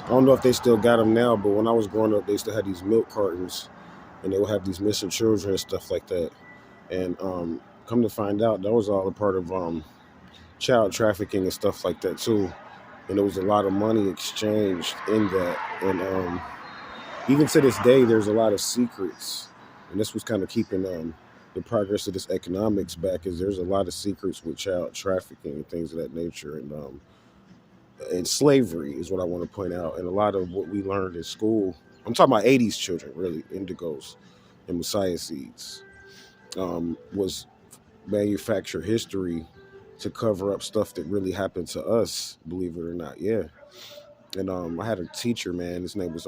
I don't know if they still got them now, but when I was growing up, they still had these milk cartons, and they would have these missing children and stuff like that. And come to find out, that was all a part of child trafficking and stuff like that too. And there was a lot of money exchanged in that. And even to this day, there's a lot of secrets, and this was kind of keeping the progress of this economics back. Is there's a lot of secrets with child trafficking and things of that nature, and slavery is what I want to point out. And a lot of what we learned in school, I'm talking about '80s children, really, indigos and messiah seeds, was manufacture history to cover up stuff that really happened to us. Believe it or not, yeah. And I had a teacher, man. His name was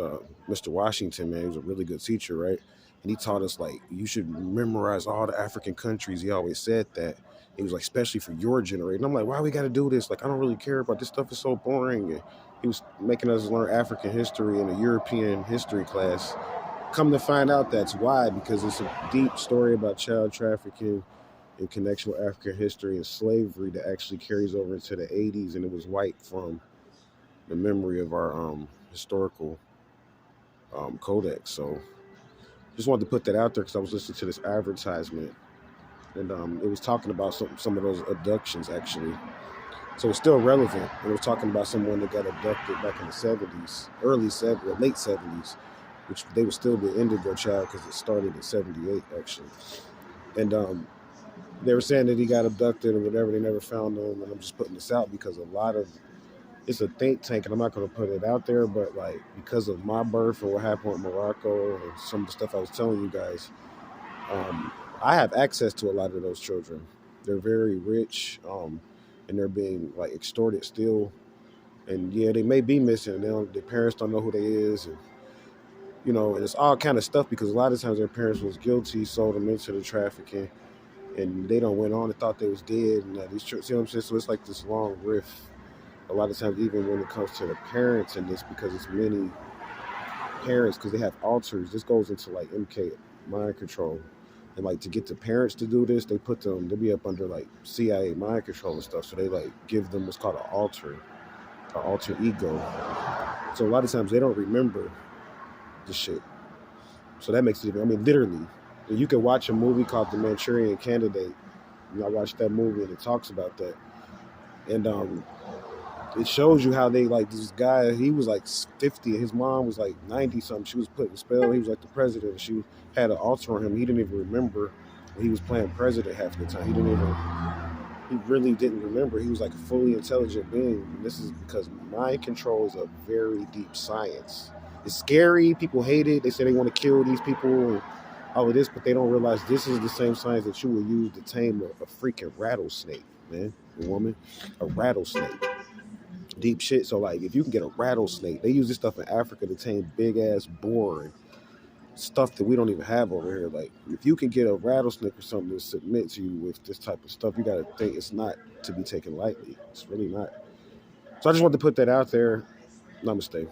Mr. Washington, man. He was a really good teacher, right? And he taught us like you should memorize all the African countries. He always said that. He was like, especially for your generation. I'm like, why we got to do this? Like, I don't really care about this stuff. Is so boring. And he was making us learn African history in a European history class. Come to find out, that's why, because it's a deep story about child trafficking in connection with African history and slavery that actually carries over into the '80s, and it was wiped from the memory of our historical codex. So just wanted to put that out there because I was listening to this advertisement, and it was talking about some of those abductions actually. So it's still relevant. And it was talking about someone that got abducted back in the '70s, late '70s, which they would still be indigo child because it started in '78 actually. And they were saying that he got abducted or whatever. They never found him, and I'm just putting this out because a lot of it's a think tank, and I'm not going to put it out there, but like because of my birth and what happened with Morocco and some of the stuff I was telling you guys, um, I have access to a lot of those children. They're very rich, and they're being like extorted still. And yeah, they may be missing. Their parents don't know who they is, and and it's all kind of stuff because a lot of times their parents was guilty, sold them into the trafficking, and they don't went on and thought they was dead. And see what I'm saying? So it's like this long rift a lot of times, even when it comes to the parents in this, because it's many parents, because they have alters. This goes into like MK mind control, and like to get the parents to do this, they put them. They'll be up under like CIA mind control and stuff. So they like give them what's called an alter ego. So a lot of times they don't remember the shit. So that makes it even. I mean, literally, you can watch a movie called The Manchurian Candidate. I watched that movie and it talks about that, and it shows you how they like this guy. He was like 50, and his mom was like 90 something. She was putting a spell. He was like the president. And she had an altar on him. He didn't even remember when he was playing president half the time. He didn't even. He really didn't remember. He was like a fully intelligent being. And this is because mind control is a very deep science. It's scary. People hate it. They say they want to kill these people and all of this, but they don't realize this is the same science that you will use to tame a freaking rattlesnake, man, a woman, a rattlesnake. Deep shit. So like, if you can get a rattlesnake, they use this stuff in Africa to tame big ass boar and stuff that we don't even have over here. Like, if you can get a rattlesnake or something to submit to you with this type of stuff, you got to think it's not to be taken lightly. It's really not. So I just wanted to put that out there. Namaste.